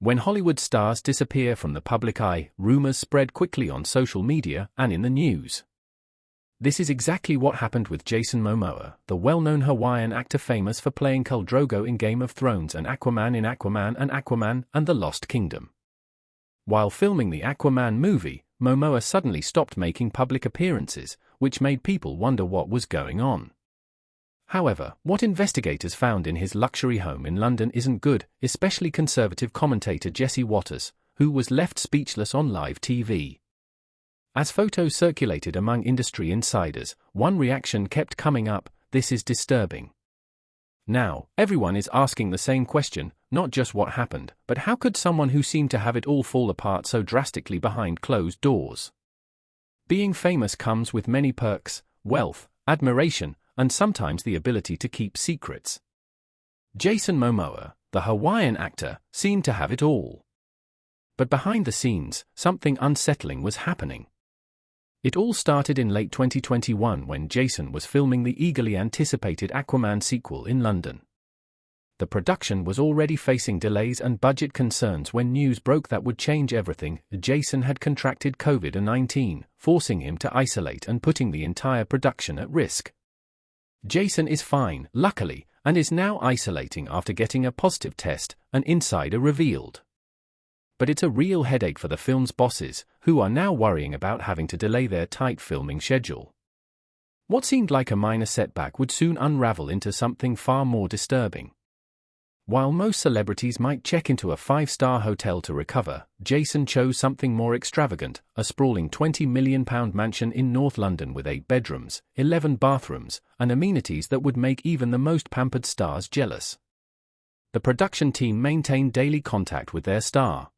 When Hollywood stars disappear from the public eye, rumors spread quickly on social media and in the news. This is exactly what happened with Jason Momoa, the well-known Hawaiian actor famous for playing Khal Drogo in Game of Thrones and Aquaman in Aquaman and the Lost Kingdom. While filming the Aquaman movie, Momoa suddenly stopped making public appearances, which made people wonder what was going on. However, what investigators found in his luxury home in London isn't good, especially conservative commentator Jesse Waters, who was left speechless on live TV. As photos circulated among industry insiders, one reaction kept coming up: "This is disturbing." Now, everyone is asking the same question, not just what happened, but how could someone who seemed to have it all fall apart so drastically behind closed doors? Being famous comes with many perks: wealth, admiration, and sometimes the ability to keep secrets. Jason Momoa, the Hawaiian actor, seemed to have it all. But behind the scenes, something unsettling was happening. It all started in late 2021 when Jason was filming the eagerly anticipated Aquaman sequel in London. The production was already facing delays and budget concerns when news broke that would change everything. Jason had contracted COVID-19, forcing him to isolate and putting the entire production at risk. Jason is fine, luckily, and is now isolating after getting a positive test, an insider revealed. But it's a real headache for the film's bosses, who are now worrying about having to delay their tight filming schedule. What seemed like a minor setback would soon unravel into something far more disturbing. While most celebrities might check into a 5-star hotel to recover, Jason chose something more extravagant: a sprawling £20 million mansion in North London with 8 bedrooms, 11 bathrooms, and amenities that would make even the most pampered stars jealous. The production team maintained daily contact with their star.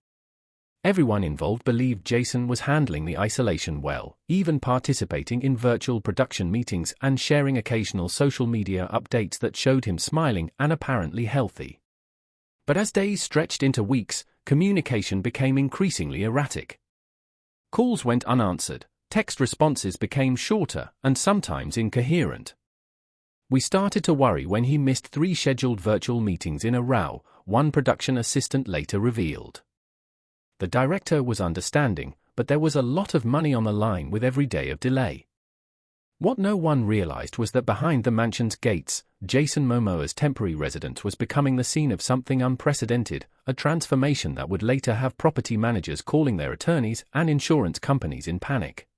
Everyone involved believed Jason was handling the isolation well, even participating in virtual production meetings and sharing occasional social media updates that showed him smiling and apparently healthy. But as days stretched into weeks, communication became increasingly erratic. Calls went unanswered, text responses became shorter and sometimes incoherent. "We started to worry when he missed 3 scheduled virtual meetings in a row," one production assistant later revealed. The director was understanding, but there was a lot of money on the line with every day of delay. What no one realized was that behind the mansion's gates, Jason Momoa's temporary residence was becoming the scene of something unprecedented, a transformation that would later have property managers calling their attorneys and insurance companies in panic.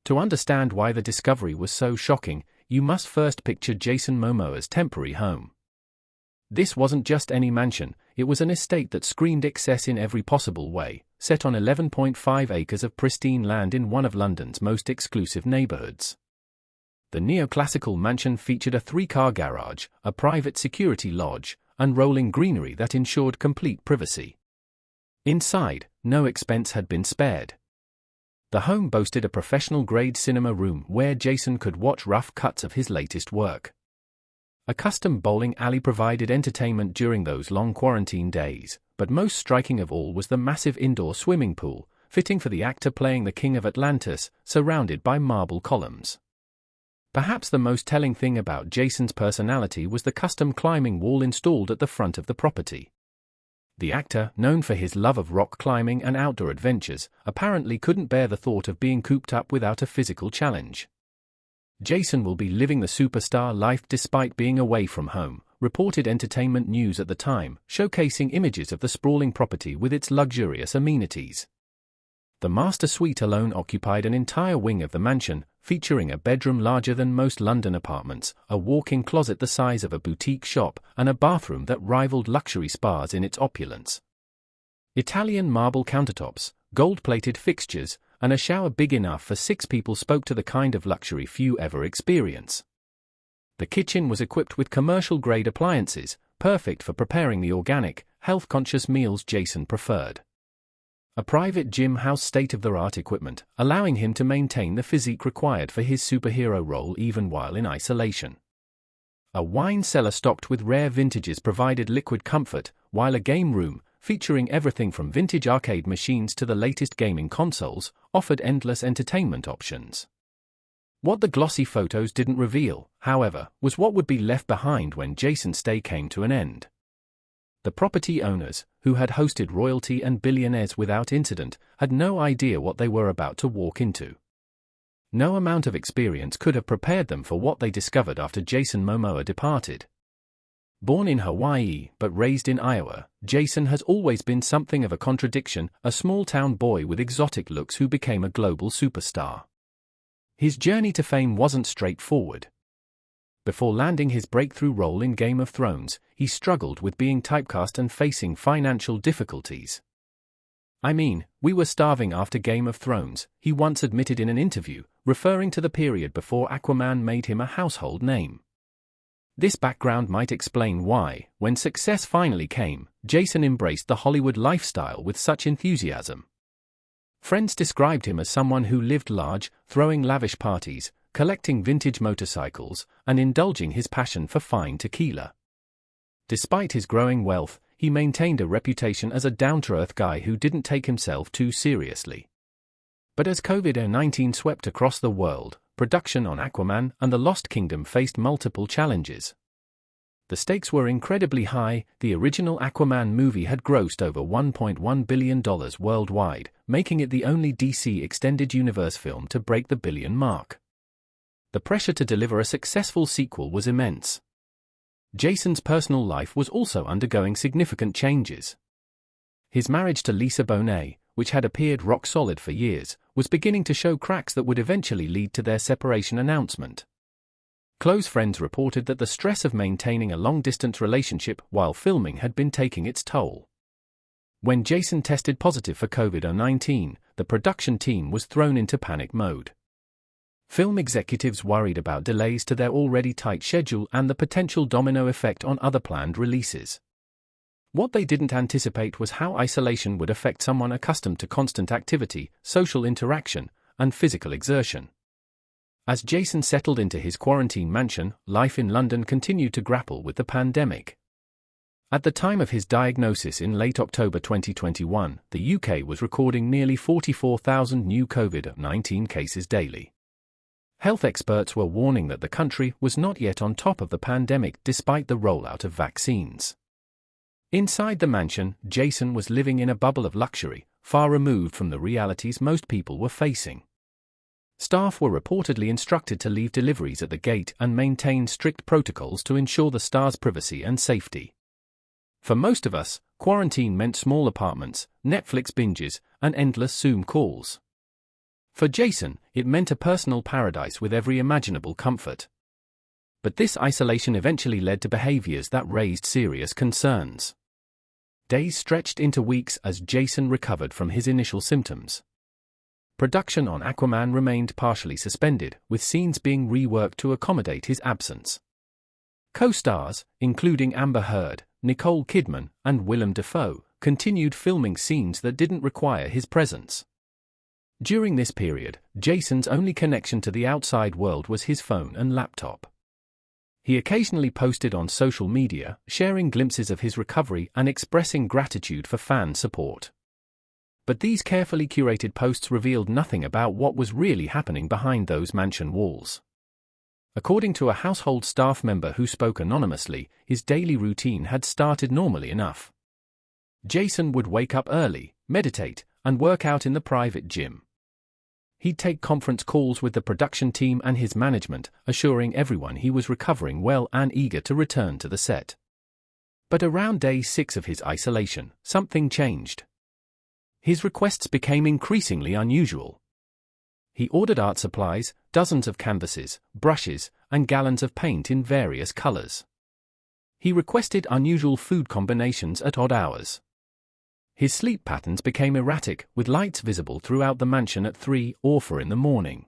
To understand why the discovery was so shocking, you must first picture Jason Momoa's temporary home. This wasn't just any mansion, it was an estate that screamed excess in every possible way, set on 11.5 acres of pristine land in one of London's most exclusive neighborhoods. The neoclassical mansion featured a 3-car garage, a private security lodge, and rolling greenery that ensured complete privacy. Inside, no expense had been spared. The home boasted a professional-grade cinema room where Jason could watch rough cuts of his latest work. A custom bowling alley provided entertainment during those long quarantine days, but most striking of all was the massive indoor swimming pool, fitting for the actor playing the King of Atlantis, surrounded by marble columns. Perhaps the most telling thing about Jason's personality was the custom climbing wall installed at the front of the property. The actor, known for his love of rock climbing and outdoor adventures, apparently couldn't bear the thought of being cooped up without a physical challenge. Jason will be living the superstar life despite being away from home, reported Entertainment News at the time, showcasing images of the sprawling property with its luxurious amenities. The master suite alone occupied an entire wing of the mansion, featuring a bedroom larger than most London apartments, a walk-in closet the size of a boutique shop, and a bathroom that rivaled luxury spas in its opulence. Italian marble countertops, gold-plated fixtures, and a shower big enough for 6 people spoke to the kind of luxury few ever experience. The kitchen was equipped with commercial-grade appliances, perfect for preparing the organic, health-conscious meals Jason preferred. A private gym housed state-of-the-art equipment, allowing him to maintain the physique required for his superhero role even while in isolation. A wine cellar stocked with rare vintages provided liquid comfort, while a game room, featuring everything from vintage arcade machines to the latest gaming consoles, offered endless entertainment options. What the glossy photos didn't reveal, however, was what would be left behind when Jason's stay came to an end. The property owners, who had hosted royalty and billionaires without incident, had no idea what they were about to walk into. No amount of experience could have prepared them for what they discovered after Jason Momoa departed. Born in Hawaii but raised in Iowa, Jason has always been something of a contradiction, a small-town boy with exotic looks who became a global superstar. His journey to fame wasn't straightforward. Before landing his breakthrough role in Game of Thrones, he struggled with being typecast and facing financial difficulties. "I mean, we were starving after Game of Thrones," he once admitted in an interview, referring to the period before Aquaman made him a household name. This background might explain why, when success finally came, Jason embraced the Hollywood lifestyle with such enthusiasm. Friends described him as someone who lived large, throwing lavish parties, collecting vintage motorcycles, and indulging his passion for fine tequila. Despite his growing wealth, he maintained a reputation as a down-to-earth guy who didn't take himself too seriously. But as COVID-19 swept across the world, production on Aquaman and the Lost Kingdom faced multiple challenges. The stakes were incredibly high. The original Aquaman movie had grossed over $1.1 billion worldwide, making it the only DC Extended Universe film to break the billion mark. The pressure to deliver a successful sequel was immense. Jason's personal life was also undergoing significant changes. His marriage to Lisa Bonet, which had appeared rock solid for years, was beginning to show cracks that would eventually lead to their separation announcement. Close friends reported that the stress of maintaining a long-distance relationship while filming had been taking its toll. When Jason tested positive for COVID-19, the production team was thrown into panic mode. Film executives worried about delays to their already tight schedule and the potential domino effect on other planned releases. What they didn't anticipate was how isolation would affect someone accustomed to constant activity, social interaction, and physical exertion. As Jason settled into his quarantine mansion, life in London continued to grapple with the pandemic. At the time of his diagnosis in late October 2021, the UK was recording nearly 44,000 new COVID-19 cases daily. Health experts were warning that the country was not yet on top of the pandemic despite the rollout of vaccines. Inside the mansion, Jason was living in a bubble of luxury, far removed from the realities most people were facing. Staff were reportedly instructed to leave deliveries at the gate and maintain strict protocols to ensure the star's privacy and safety. For most of us, quarantine meant small apartments, Netflix binges, and endless Zoom calls. For Jason, it meant a personal paradise with every imaginable comfort. But this isolation eventually led to behaviors that raised serious concerns. Days stretched into weeks as Jason recovered from his initial symptoms. Production on Aquaman remained partially suspended, with scenes being reworked to accommodate his absence. Co-stars, including Amber Heard, Nicole Kidman, and Willem Dafoe, continued filming scenes that didn't require his presence. During this period, Jason's only connection to the outside world was his phone and laptop. He occasionally posted on social media, sharing glimpses of his recovery and expressing gratitude for fan support. But these carefully curated posts revealed nothing about what was really happening behind those mansion walls. According to a household staff member who spoke anonymously, his daily routine had started normally enough. Jason would wake up early, meditate, and work out in the private gym. He'd take conference calls with the production team and his management, assuring everyone he was recovering well and eager to return to the set. But around day 6 of his isolation, something changed. His requests became increasingly unusual. He ordered art supplies, dozens of canvases, brushes, and gallons of paint in various colors. He requested unusual food combinations at odd hours. His sleep patterns became erratic, with lights visible throughout the mansion at 3 or 4 in the morning.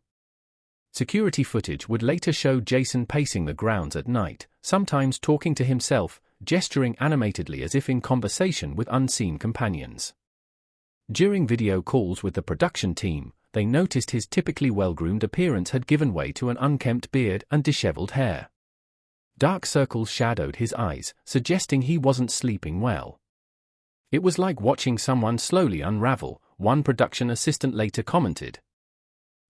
Security footage would later show Jason pacing the grounds at night, sometimes talking to himself, gesturing animatedly as if in conversation with unseen companions. During video calls with the production team, they noticed his typically well-groomed appearance had given way to an unkempt beard and disheveled hair. Dark circles shadowed his eyes, suggesting he wasn't sleeping well. It was like watching someone slowly unravel, one production assistant later commented.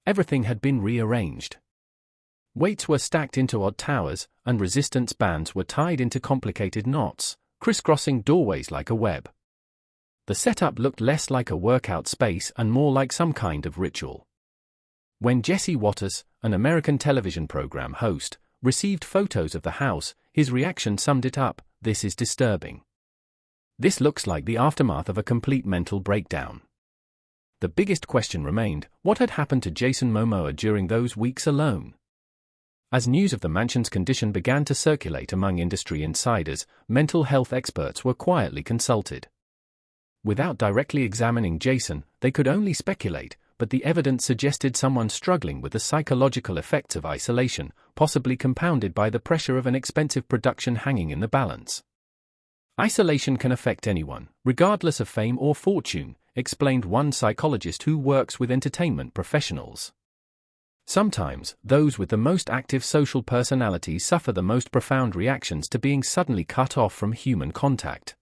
Everything had been rearranged. Weights were stacked into odd towers, and resistance bands were tied into complicated knots, crisscrossing doorways like a web. The setup looked less like a workout space and more like some kind of ritual. When Jesse Waters, an American television program host, received photos of the house, his reaction summed it up: "This is disturbing. This looks like the aftermath of a complete mental breakdown." The biggest question remained: what had happened to Jason Momoa during those weeks alone? As news of the mansion's condition began to circulate among industry insiders, mental health experts were quietly consulted. Without directly examining Jason, they could only speculate, but the evidence suggested someone struggling with the psychological effects of isolation, possibly compounded by the pressure of an expensive production hanging in the balance. Isolation can affect anyone, regardless of fame or fortune, explained one psychologist who works with entertainment professionals. Sometimes, those with the most active social personalities suffer the most profound reactions to being suddenly cut off from human contact.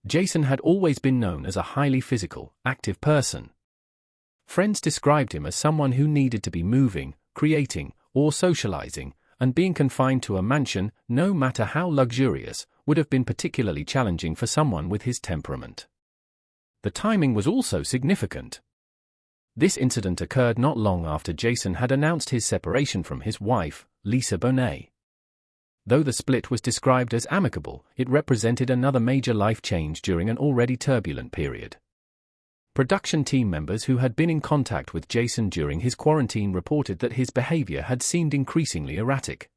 Jason had always been known as a highly physical, active person. Friends described him as someone who needed to be moving, creating, or socializing, and being confined to a mansion, no matter how luxurious, would have been particularly challenging for someone with his temperament. The timing was also significant. This incident occurred not long after Jason had announced his separation from his wife, Lisa Bonet. Though the split was described as amicable, it represented another major life change during an already turbulent period. Production team members who had been in contact with Jason during his quarantine reported that his behavior had seemed increasingly erratic.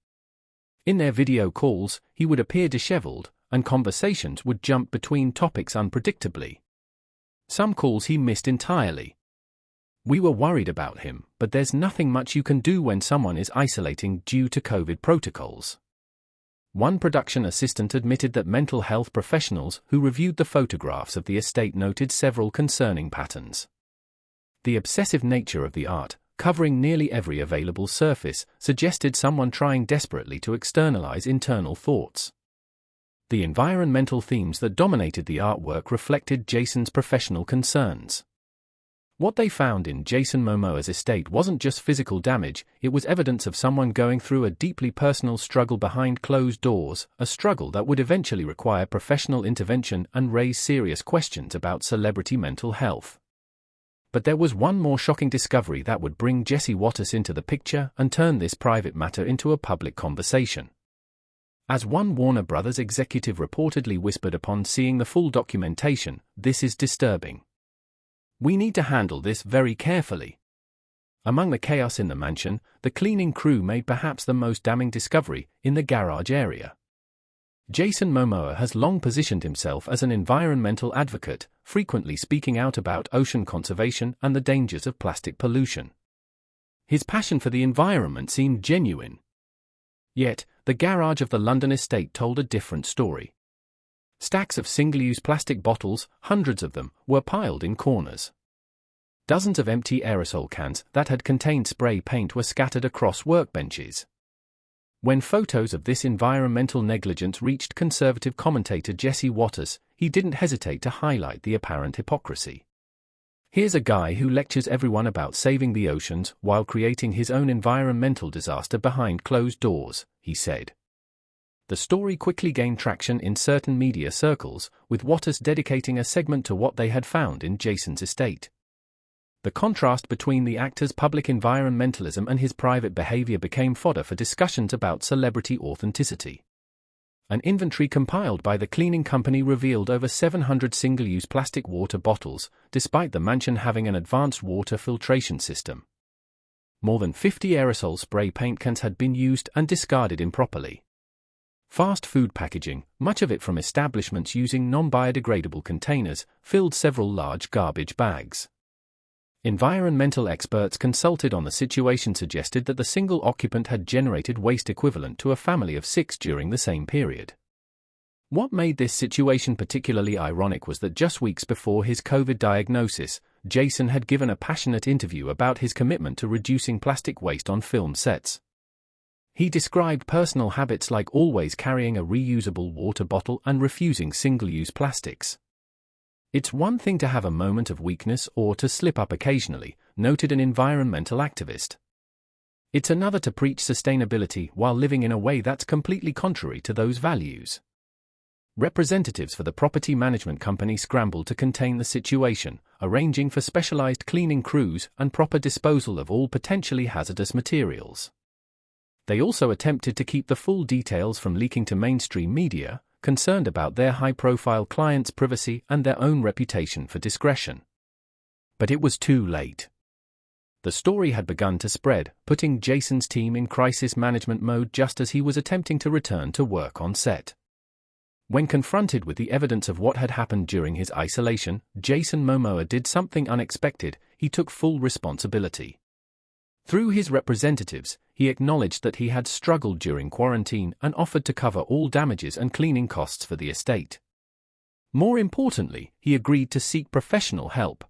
In their video calls, he would appear disheveled, and conversations would jump between topics unpredictably. Some calls he missed entirely. "We were worried about him, but there's nothing much you can do when someone is isolating due to COVID protocols." One production assistant admitted that mental health professionals who reviewed the photographs of the estate noted several concerning patterns. The obsessive nature of the art, covering nearly every available surface, suggested someone trying desperately to externalize internal thoughts. The environmental themes that dominated the artwork reflected Jason's professional concerns. What they found in Jason Momoa's estate wasn't just physical damage, it was evidence of someone going through a deeply personal struggle behind closed doors, a struggle that would eventually require professional intervention and raise serious questions about celebrity mental health. But there was one more shocking discovery that would bring Jesse Waters into the picture and turn this private matter into a public conversation. As one Warner Brothers executive reportedly whispered upon seeing the full documentation, "This is disturbing. We need to handle this very carefully." Among the chaos in the mansion, the cleaning crew made perhaps the most damning discovery, in the garage area. Jason Momoa has long positioned himself as an environmental advocate, frequently speaking out about ocean conservation and the dangers of plastic pollution. His passion for the environment seemed genuine. Yet, the garage of the London estate told a different story. Stacks of single-use plastic bottles, hundreds of them, were piled in corners. Dozens of empty aerosol cans that had contained spray paint were scattered across workbenches. When photos of this environmental negligence reached conservative commentator Jesse Waters, he didn't hesitate to highlight the apparent hypocrisy. "Here's a guy who lectures everyone about saving the oceans while creating his own environmental disaster behind closed doors," he said. The story quickly gained traction in certain media circles, with Waters dedicating a segment to what they had found in Jason's estate. The contrast between the actor's public environmentalism and his private behavior became fodder for discussions about celebrity authenticity. An inventory compiled by the cleaning company revealed over 700 single-use plastic water bottles, despite the mansion having an advanced water filtration system. More than 50 aerosol spray paint cans had been used and discarded improperly. Fast food packaging, much of it from establishments using non-biodegradable containers, filled several large garbage bags. Environmental experts consulted on the situation suggested that the single occupant had generated waste equivalent to a family of 6 during the same period. What made this situation particularly ironic was that just weeks before his COVID diagnosis, Jason had given a passionate interview about his commitment to reducing plastic waste on film sets. He described personal habits like always carrying a reusable water bottle and refusing single-use plastics. "It's one thing to have a moment of weakness or to slip up occasionally," noted an environmental activist. "It's another to preach sustainability while living in a way that's completely contrary to those values." Representatives for the property management company scrambled to contain the situation, arranging for specialized cleaning crews and proper disposal of all potentially hazardous materials. They also attempted to keep the full details from leaking to mainstream media, concerned about their high-profile clients' privacy and their own reputation for discretion. But it was too late. The story had begun to spread, putting Jason's team in crisis management mode just as he was attempting to return to work on set. When confronted with the evidence of what had happened during his isolation, Jason Momoa did something unexpected. He took full responsibility. Through his representatives, he acknowledged that he had struggled during quarantine and offered to cover all damages and cleaning costs for the estate. More importantly, he agreed to seek professional help.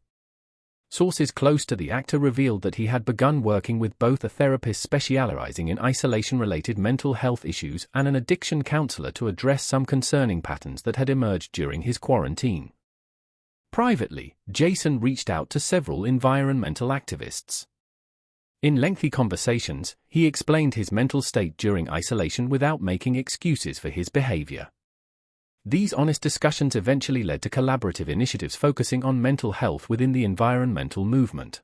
Sources close to the actor revealed that he had begun working with both a therapist specializing in isolation-related mental health issues and an addiction counselor to address some concerning patterns that had emerged during his quarantine. Privately, Jason reached out to several environmental activists. In lengthy conversations, he explained his mental state during isolation without making excuses for his behavior. These honest discussions eventually led to collaborative initiatives focusing on mental health within the environmental movement.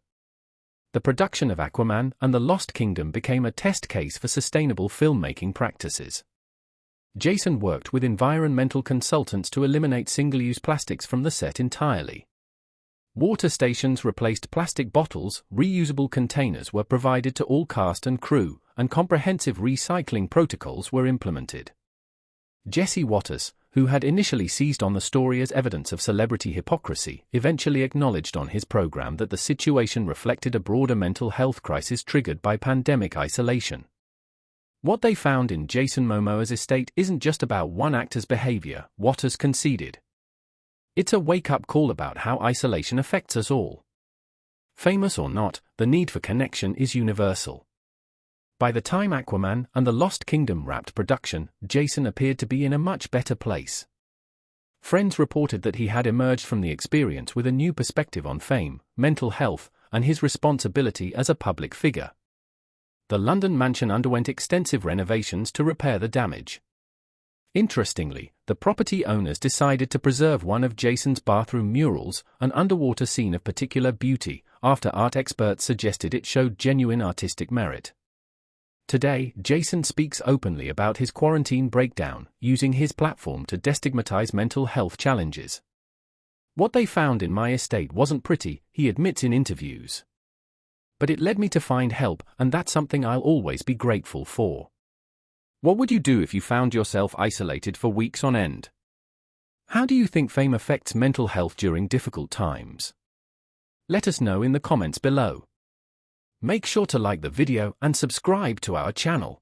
The production of Aquaman and the Lost Kingdom became a test case for sustainable filmmaking practices. Jason worked with environmental consultants to eliminate single-use plastics from the set entirely. Water stations replaced plastic bottles, reusable containers were provided to all cast and crew, and comprehensive recycling protocols were implemented. Jesse Waters, who had initially seized on the story as evidence of celebrity hypocrisy, eventually acknowledged on his program that the situation reflected a broader mental health crisis triggered by pandemic isolation. What they found in Jason Momoa's estate isn't just about one actor's behavior, Waters conceded. It's a wake-up call about how isolation affects us all. Famous or not, the need for connection is universal. By the time Aquaman and the Lost Kingdom wrapped production, Jason appeared to be in a much better place. Friends reported that he had emerged from the experience with a new perspective on fame, mental health, and his responsibility as a public figure. The London mansion underwent extensive renovations to repair the damage. Interestingly, the property owners decided to preserve one of Jason's bathroom murals, an underwater scene of particular beauty, after art experts suggested it showed genuine artistic merit. Today, Jason speaks openly about his quarantine breakdown, using his platform to destigmatize mental health challenges. What they found in my estate wasn't pretty, he admits in interviews. But it led me to find help, and that's something I'll always be grateful for. What would you do if you found yourself isolated for weeks on end? How do you think fame affects mental health during difficult times? Let us know in the comments below. Make sure to like the video and subscribe to our channel.